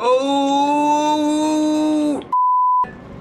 Oh,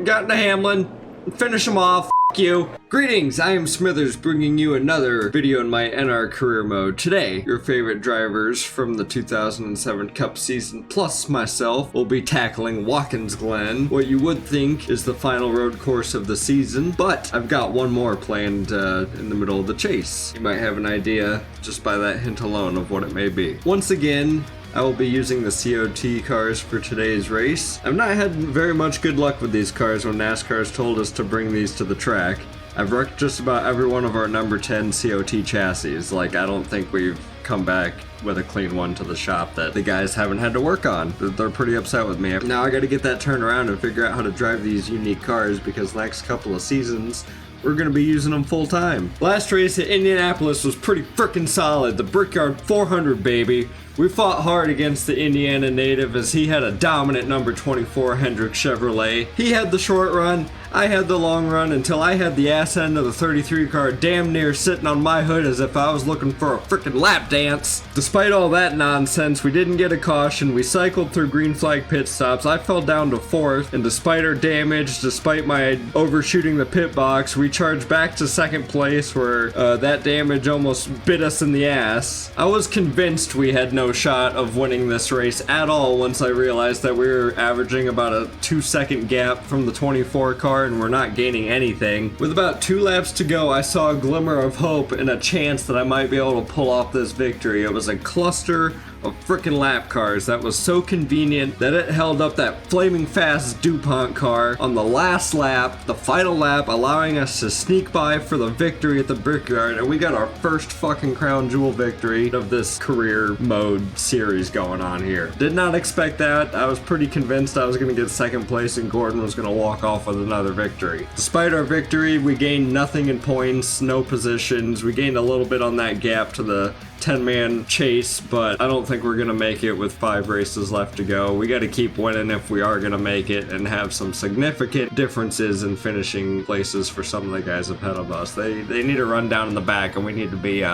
got into Hamlin. Finish him off. F you. Greetings, I am Smithers, bringing you another video in my NR career mode. Today, your favorite drivers from the 2007 Cup season, plus myself, will be tackling Watkins Glen, what you would think is the final road course of the season, but I've got one more planned in the middle of the chase. You might have an idea just by that hint alone of what it may be. Once again, I will be using the COT cars for today's race. I've not had very much good luck with these cars when NASCAR's told us to bring these to the track. I've wrecked just about every one of our number 10 COT chassis. Like, I don't think we've come back with a clean one to the shop that the guys haven't had to work on. They're pretty upset with me. Now I gotta get that turned around and figure out how to drive these unique cars, because the next couple of seasons we're gonna be using them full time. Last race at Indianapolis was pretty frickin' solid. The Brickyard 400, baby. We fought hard against the Indiana native as he had a dominant number 24 Hendrick Chevrolet. He had the short run, I had the long run, until I had the ass end of the 33 car damn near sitting on my hood as if I was looking for a frickin' lap dance. Despite all that nonsense, we didn't get a caution. We cycled through green flag pit stops. I fell down to 4th, and despite our damage, despite my overshooting the pit box, we charged back to 2nd place where that damage almost bit us in the ass. I was convinced we had no shot of winning this race at all once I realized that we were averaging about a 2-second gap from the 24 car and we're not gaining anything. With about 2 laps to go, I saw a glimmer of hope and a chance that I might be able to pull off this victory. It was a cluster of frickin' lap cars that was so convenient that it held up that flaming fast DuPont car on the last lap, the final lap, allowing us to sneak by for the victory at the Brickyard, and we got our first fucking crown jewel victory of this career mode series going on here. Did not expect that. I was pretty convinced I was gonna get 2nd place and Gordon was gonna walk off with another victory. Despite our victory, we gained nothing in points, no positions. We gained a little bit on that gap to the 10-man chase, but I don't think we're gonna make it with 5 races left to go. We gotta keep winning if we are gonna make it and have some significant differences in finishing places for some of the guys ahead of us. They need to run down in the back, and we need to be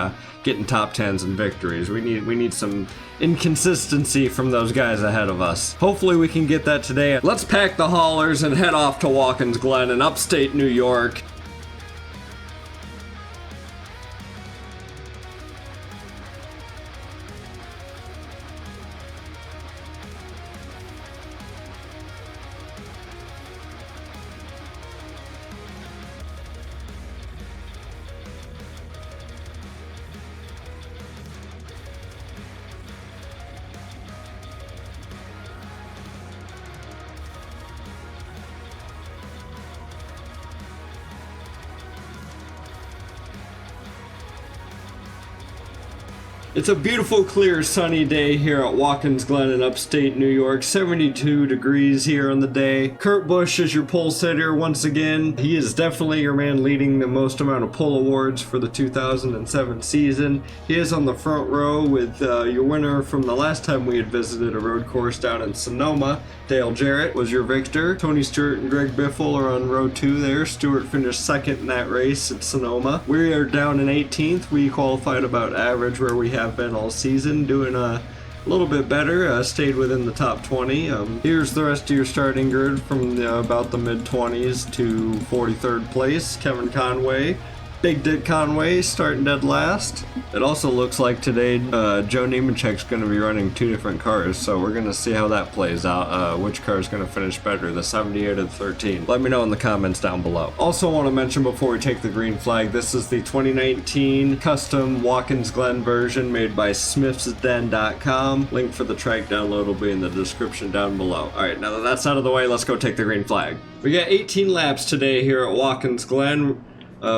getting top 10s and victories. We need some inconsistency from those guys ahead of us. Hopefully we can get that today. Let's pack the haulers and head off to Watkins Glen in upstate New York. It's a beautiful, clear, sunny day here at Watkins Glen in upstate New York. 72 degrees here on the day. Kurt Busch is your pole sitter once again. He is definitely your man leading the most amount of pole awards for the 2007 season. He is on the front row with your winner from the last time we had visited a road course down in Sonoma. Dale Jarrett was your victor. Tony Stewart and Greg Biffle are on row 2 there. Stewart finished 2nd in that race at Sonoma. We are down in 18th. We qualified about average where we have been all season, doing a little bit better, stayed within the top 20. Here's the rest of your starting grid from about the mid-20s to 43rd place. Kevin Conway, Big Dick Conway starting dead last. It also looks like today Joe Nemechek's going to be running 2 different cars, so we're going to see how that plays out. Which car is going to finish better, the 78 or the 13? Let me know in the comments down below. Also want to mention before we take the green flag, this is the 2019 custom Watkins Glen version made by smithsden.com. Link for the track download will be in the description down below. Alright, now that that's out of the way, let's go take the green flag. We got 18 laps today here at Watkins Glen.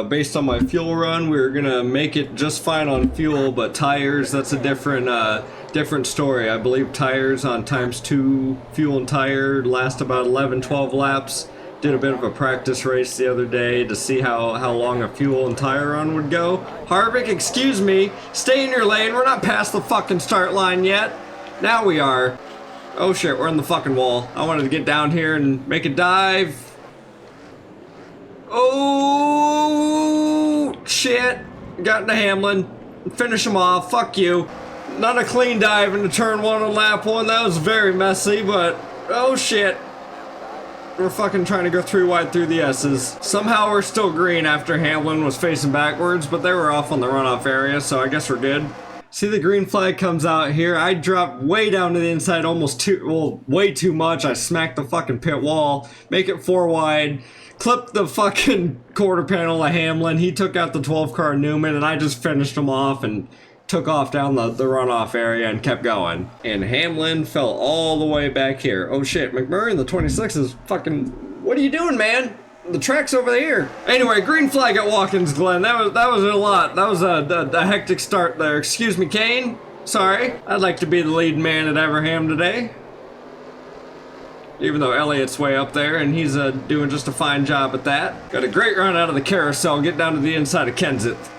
Based on my fuel run, we were gonna make it just fine on fuel, but tires, that's a different story. I believe tires on ×2 fuel and tire last about 11-12 laps. Did a bit of a practice race the other day to see how long a fuel and tire run would go. Harvick, excuse me, stay in your lane. We're not past the fucking start line yet. Now we are. Oh shit, we're in the fucking wall. I wanted to get down here and make a dive. Oh shit, got into Hamlin. Finish him off, fuck you. Not a clean dive into turn 1 on lap 1. That was very messy, but oh shit. We're fucking trying to go 3 wide through the S's. Somehow we're still green after HAMLIN was facing backwards, but they were off on the runoff area, so I guess we're good. See, the green flag comes out here. I dropped way down to the inside, way too much. I smacked the fucking pit wall, make it 4 wide, clipped the fucking quarter panel of HAMLIN. He took out the 12 car Newman, and I just finished him off and took off down the runoff area and kept going. And HAMLIN fell all the way back here. Oh shit, McMurray in the 26 is fucking... What are you doing, man? The track's over here. Anyway, green flag at Watkins Glen. That was a lot. That was a hectic start there. Excuse me, Kane. Sorry. I'd like to be the lead man at Everham today. Even though Elliot's way up there, and he's doing just a fine job at that. Got a great run out of the carousel. Get down to the inside of Kenseth.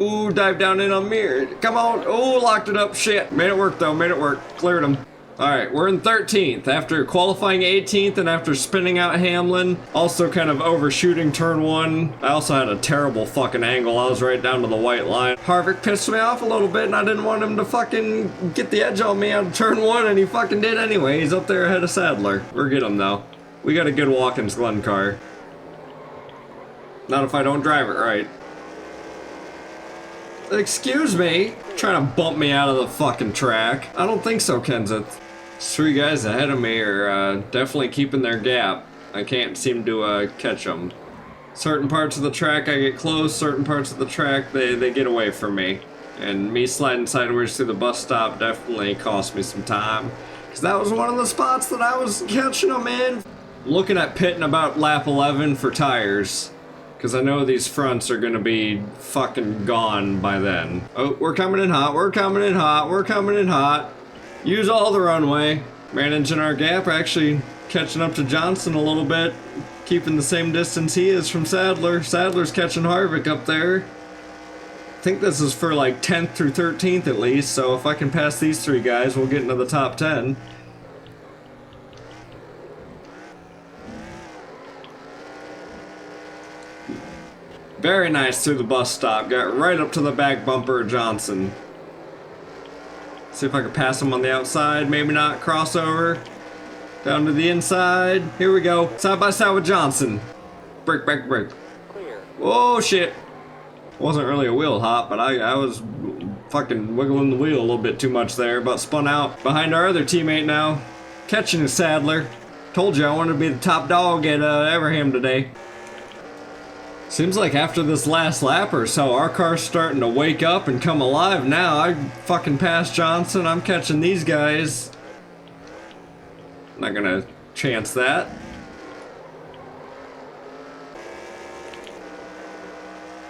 Ooh, dive down in on Mirror. Come on. Oh, locked it up. Shit. Made it work, though. Made it work. Cleared him. Alright, we're in 13th. After qualifying 18th and after spinning out HAMLIN, also kind of overshooting turn 1. I also had a terrible fucking angle. I was right down to the white line. Harvick pissed me off a little bit, and I didn't want him to fucking get the edge on me out of turn 1, and he fucking did anyway. He's up there ahead of Sadler. We're good him, though. We got a good Watkins Glen car. Not if I don't drive it right. Excuse me? Trying to bump me out of the fucking track. I don't think so, Kenseth. 3 guys ahead of me are definitely keeping their gap. I can't seem to catch them. Certain parts of the track I get close, certain parts of the track they get away from me. And me sliding sideways through the bus stop definitely cost me some time. Because that was one of the spots that I was catching them in. Looking at pitting about lap 11 for tires. Because I know these fronts are going to be fucking gone by then. Oh, we're coming in hot, we're coming in hot, we're coming in hot. Use all the runway. Managing our gap, actually catching up to Johnson a little bit. Keeping the same distance he is from Sadler. Sadler's catching Harvick up there. I think this is for like 10th through 13th at least, so if I can pass these 3 guys, we'll get into the top 10. Very nice through the bus stop. Got right up to the back bumper of Johnson. See if I can pass him on the outside. Maybe not. Crossover. Down to the inside. Here we go. Side by side with Johnson. Brake, brake, brake. Oh shit. Wasn't really a wheel hop, but I was fucking wiggling the wheel a little bit too much there. But spun out behind our other teammate now. Catching his Sadler. Told you I wanted to be the top dog at Everham today. Seems like after this last lap or so, our car's starting to wake up and come alive now. I fucking passed Johnson. I'm catching these guys. Not gonna chance that.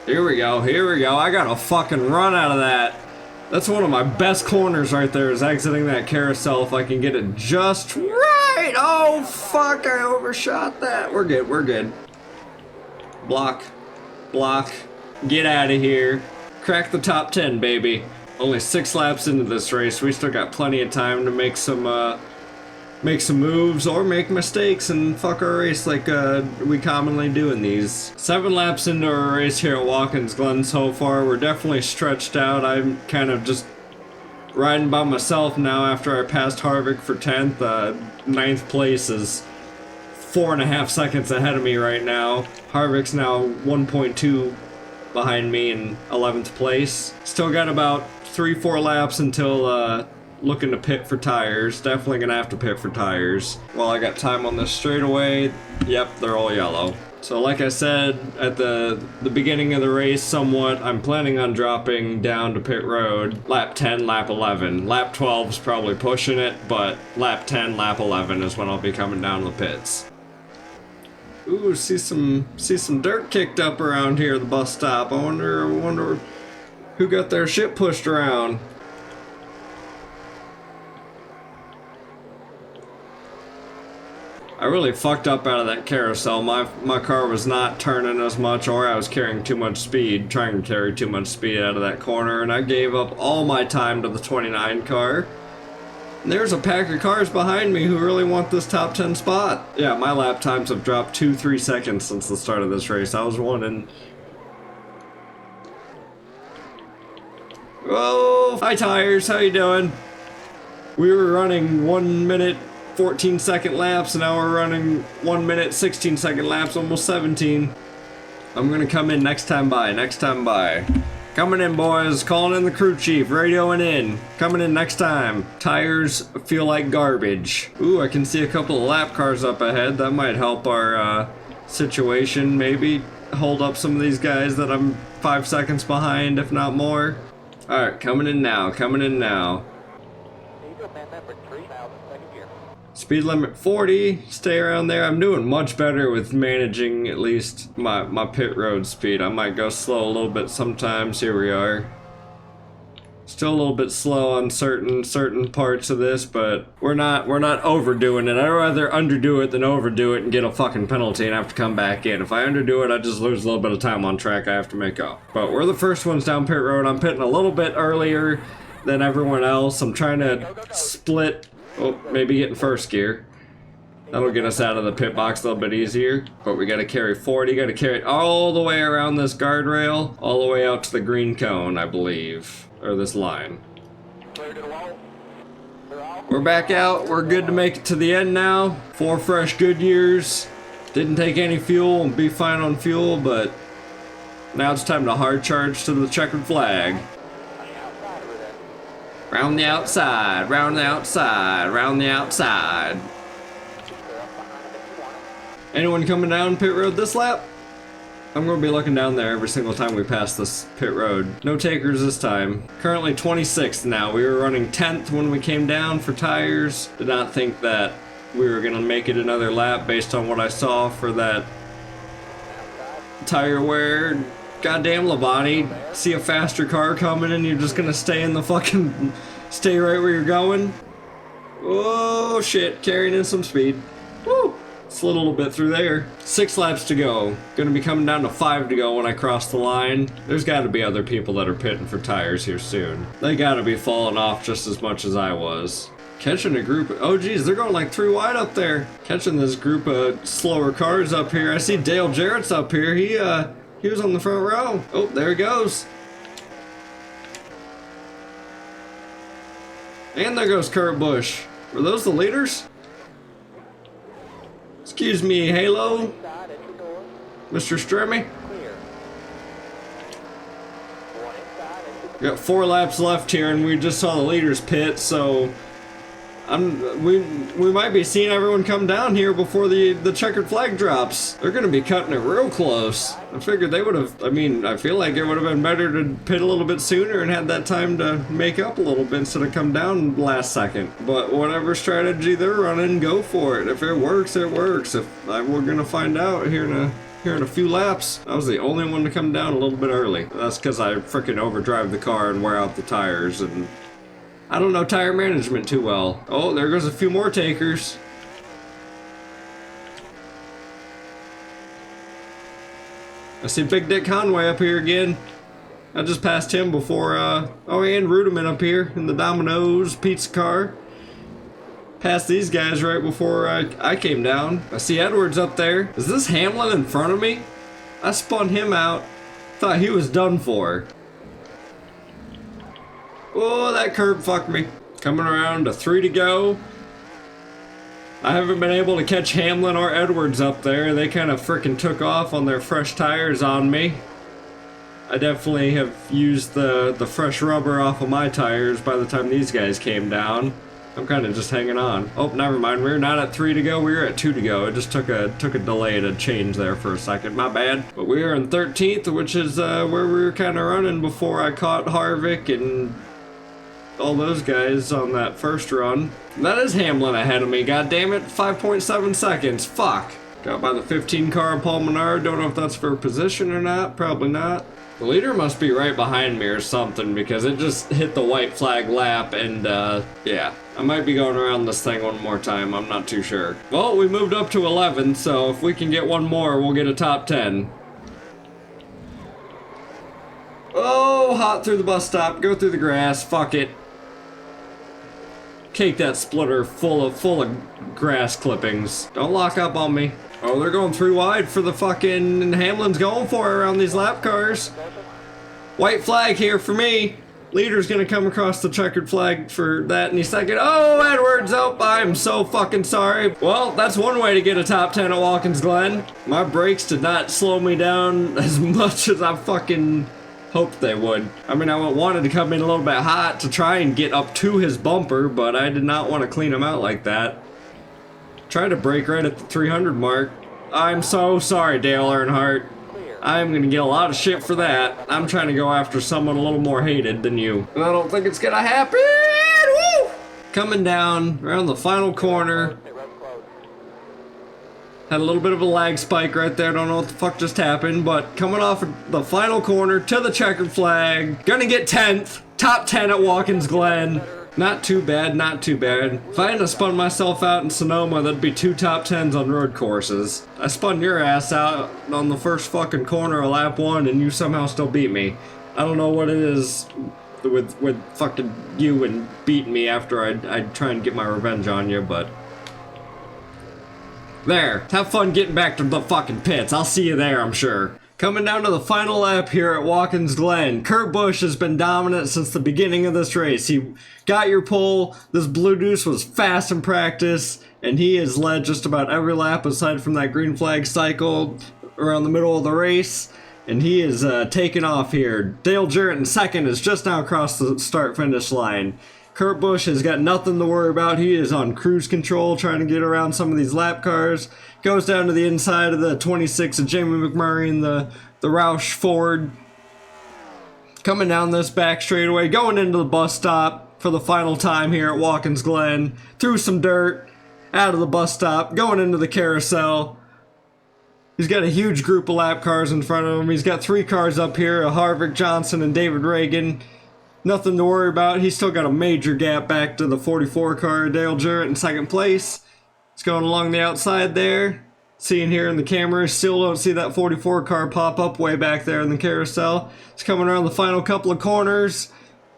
Here we go, here we go. I got a fucking run out of that. That's one of my best corners right there, is exiting that carousel if I can get it just right. Oh, fuck, I overshot that. We're good, we're good. Block. Block. Get out of here. Crack the top 10, baby. Only 6 laps into this race. We still got plenty of time to make some moves or make mistakes and fuck our race like we commonly do in these. 7 laps into our race here at Watkins Glen so far. We're definitely stretched out. I'm kind of just riding by myself now after I passed Harvick for 10th. 9th place is 4.5 seconds ahead of me right now. Harvick's now 1.2 behind me in 11th place. Still got about 3-4 laps until looking to pit for tires. Definitely gonna have to pit for tires. Well, I got time on this straightaway. Yep, they're all yellow. So like I said at the beginning of the race somewhat, I'm planning on dropping down to pit road. Lap 10, lap 11. Lap 12 is probably pushing it, but lap 10, lap 11 is when I'll be coming down to the pits. Ooh, see some dirt kicked up around here at the bus stop. I wonder who got their shit pushed around. I really fucked up out of that carousel. My car was not turning as much, or I was carrying too much speed, trying to carry too much speed out of that corner, and I gave up all my time to the 29 car. And there's a pack of cars behind me who really want this top 10 spot. Yeah, my lap times have dropped 2-3 seconds since the start of this race. I was 1 in Oh, hi tires, how you doing? We were running 1 minute 14-second laps, and now we're running 1 minute 16-second laps, almost 17. I'm gonna come in next time by, Coming in, boys, calling in the crew chief, radioing in. Coming in next time. Tires feel like garbage. Ooh, I can see a couple of lap cars up ahead. That might help our situation, maybe hold up some of these guys that I'm 5 seconds behind, if not more. Alright, coming in now. Speed limit 40, stay around there. I'm doing much better with managing at least my pit road speed. I might go slow a little bit sometimes. Here we are. Still a little bit slow on certain parts of this, but we're not overdoing it. I'd rather underdo it than overdo it and get a fucking penalty and have to come back in. If I underdo it, I just lose a little bit of time on track I have to make up. But we're the first ones down pit road. I'm pitting a little bit earlier than everyone else. I'm trying to split. Oh, maybe get in first gear. That'll get us out of the pit box a little bit easier. But we gotta carry 40, gotta carry it all the way around this guardrail, all the way out to the green cone, I believe. Or this line. We're back out, we're good to make it to the end now. 4 fresh Goodyears. Didn't take any fuel and be fine on fuel, but now it's time to hard charge to the checkered flag. Round the outside, round the outside, round the outside. Anyone coming down pit road this lap? I'm gonna be looking down there every single time we pass this pit road. No takers this time. Currently 26th now. We were running 10th when we came down for tires. Did not think that we were gonna make it another lap based on what I saw for that tire wear. Goddamn Labonte, see a faster car coming and you're just gonna stay in the fucking, stay right where you're going. Oh shit, carrying in some speed. Woo, slid a little bit through there. 6 laps to go. Gonna be coming down to 5 to go when I cross the line. There's gotta be other people that are pitting for tires here soon. They gotta be falling off just as much as I was. Catching a group, oh geez, they're going like 3 wide up there. Catching this group of slower cars up here. I see Dale Jarrett's up here. He was on the front row. Oh, there he goes. And there goes Kurt Busch. Were those the leaders? Excuse me, Halo? Mr. Stremmy? We got 4 laps left here and we just saw the leaders pit, so we might be seeing everyone come down here before the checkered flag drops. They're gonna be cutting it real close. I figured they would have, I mean, I feel like it would have been better to pit a little bit sooner and had that time to make up a little bit instead of come down last second. But whatever strategy they're running, go for it. If it works, it works. If we're gonna find out here in a few laps. I was the only one to come down a little bit early. That's because I freaking overdrive the car and wear out the tires, and I don't know tire management too well. Oh, there goes a few more takers. I see Big Dick Conway up here again. I just passed him before, oh, and Rudiman up here in the Domino's pizza car. Passed these guys right before I came down. I see Edwards up there. Is this HAMLIN in front of me? I spun him out. Thought he was done for. Oh, that curb fucked me. Coming around to 3 to go. I haven't been able to catch HAMLIN or Edwards up there. They kind of frickin' took off on their fresh tires on me. I definitely have used the fresh rubber off of my tires by the time these guys came down. I'm kind of just hanging on. Oh, never mind. We're not at 3 to go. We were at 2 to go. It just took a delay to change there for a second. My bad. But we are in 13th, which is where we were kind of running before I caught Harvick and all those guys on that first run. That is HAMLIN ahead of me. God damn it. 5.7 seconds. Fuck. Got by the 15 car of Paul Menard. Don't know if that's for position or not. Probably not. The leader must be right behind me or something because it just hit the white flag lap and yeah. I might be going around this thing one more time. I'm not too sure. Well, we moved up to 11, so if we can get one more, we'll get a top 10. Oh, hot through the bus stop. Go through the grass. Fuck it. Cake that splitter full of grass clippings. Don't lock up on me. Oh, they're going 3 wide for the fucking HAMLIN's going for it around these lap cars. White flag here for me. Leader's gonna come across the checkered flag for that any second. Oh, Edwards, oh, I'm so fucking sorry. Well, that's one way to get a top 10 at Watkins Glen. My brakes did not slow me down as much as I fucking hoped they would. I mean, I wanted to come in a little bit hot to try and get up to his bumper, but I did not want to clean him out like that. Tried to brake right at the 300 mark. I'm so sorry, Dale Earnhardt. I'm gonna get a lot of shit for that. I'm trying to go after someone a little more hated than you. And I don't think it's gonna happen! Woo! Coming down around the final corner. Had a little bit of a lag spike right there. Don't know what the fuck just happened, but coming off the final corner to the checkered flag. Gonna get 10th. Top 10 at Watkins Glen. Not too bad, not too bad. If I hadn't spun myself out in Sonoma, that'd be 2 top 10s on road courses. I spun your ass out on the first fucking corner of lap 1 and you somehow still beat me. I don't know what it is with fucking you and beating me after I'd try and get my revenge on you, but... There, have fun getting back to the fucking pits. I'll see you there, I'm sure. Coming down to the final lap here at Watkins Glen. Kurt Busch has been dominant since the beginning of this race. He got your pole. This Blue Deuce was fast in practice, and he has led just about every lap aside from that green flag cycle around the middle of the race. And he is taking off here. Dale Jarrett in second is just now across the start-finish line. Kurt Busch has got nothing to worry about. He is on cruise control trying to get around some of these lap cars. Goes down to the inside of the 26 of Jamie McMurray and the Roush Ford. Coming down this back straightaway, going into the bus stop for the final time here at Watkins Glen. Through some dirt, out of the bus stop, going into the carousel. He's got a huge group of lap cars in front of him. He's got 3 cars up here, Harvick, Johnson, and David Reagan. Nothing to worry about. He's still got a major gap back to the 44 car, Dale Jarrett in second place. It's going along the outside there. Seeing here in the camera, still don't see that 44 car pop up way back there in the carousel. It's coming around the final couple of corners.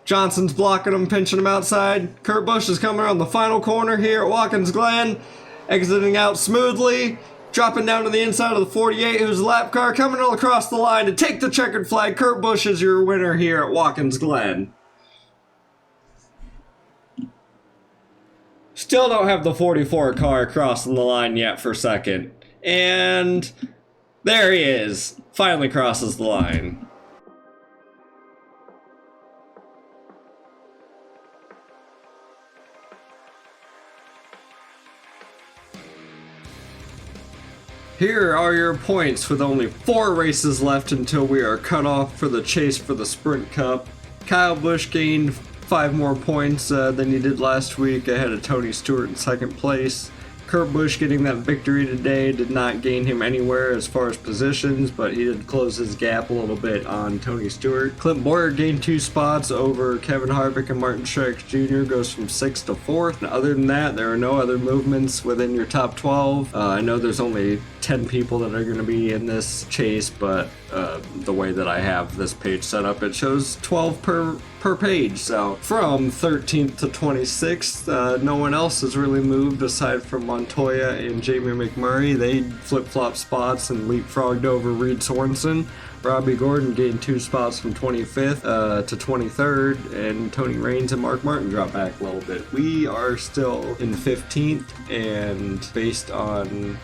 Johnson's blocking him, pinching him outside. Kurt Busch is coming around the final corner here at Watkins Glen. Exiting out smoothly. Dropping down to the inside of the 48, who's a lap car, coming all across the line to take the checkered flag. Kurt Busch is your winner here at Watkins Glen. Still don't have the 44 car crossing the line yet for second. And there he is. Finally crosses the line. Here are your points with only 4 races left until we are cut off for the chase for the Sprint Cup. Kyle Busch gained 5 more points than he did last week ahead of Tony Stewart in second place. Kurt Busch getting that victory today did not gain him anywhere as far as positions, but he did close his gap a little bit on Tony Stewart. Clint Boyer gained 2 spots over Kevin Harvick and Martin Truex Jr. goes from 6th to 4th. And other than that, there are no other movements within your top 12. I know there's only 10 people that are going to be in this chase, but the way that I have this page set up, it shows 12 per page. So from 13th to 26th, no one else has really moved aside from Montoya and Jamie McMurray. They flip-flopped spots and leapfrogged over Reed Sorensen. Robbie Gordon gained 2 spots from 25th to 23rd, and Tony Raines and Mark Martin dropped back a little bit. We are still in 15th, and based on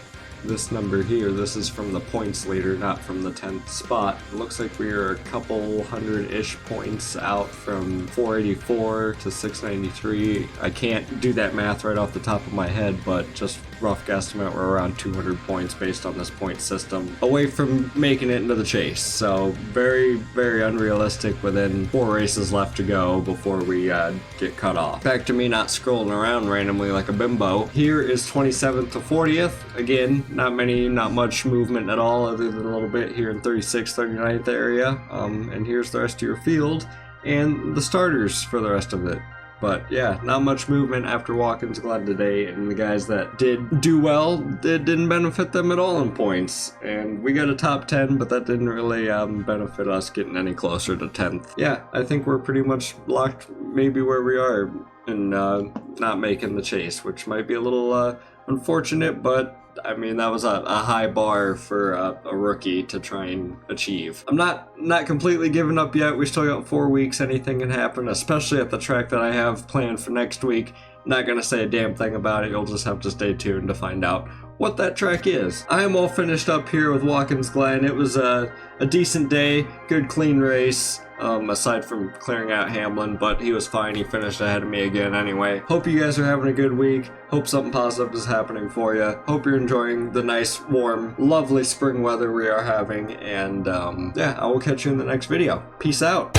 this number here, this is from the points leader, not from the 10th spot. It looks like we are a couple hundred-ish points out from 484 to 693. I can't do that math right off the top of my head, but just rough guesstimate, we're around 200 points based on this point system away from making it into the chase. So very, very unrealistic within 4 races left to go before we get cut off. Back to me not scrolling around randomly like a bimbo. Here is 27th to 40th. Again, not much movement at all other than a little bit here in 36th, 39th area. And here's the rest of your field and the starters for the rest of it. But yeah, not much movement after Watkins Glen today, and the guys that did do well, didn't benefit them at all in points. And we got a top 10, but that didn't really benefit us getting any closer to 10th. Yeah, I think we're pretty much locked maybe where we are and not making the chase, which might be a little unfortunate, but I mean, that was a high bar for a rookie to try and achieve. I'm not completely giving up yet. We still got 4 weeks. Anything can happen, especially at the track that I have planned for next week. Not gonna say a damn thing about it. You'll just have to stay tuned to find out what that track is. I am all finished up here with Watkins Glen. It was a decent day, good clean race. Aside from clearing out HAMLIN, but he was fine. He finished ahead of me again anyway. Hope you guys are having a good week. Hope something positive is happening for you. Hope you're enjoying the nice, warm, lovely spring weather we are having. And yeah, I will catch you in the next video. Peace out.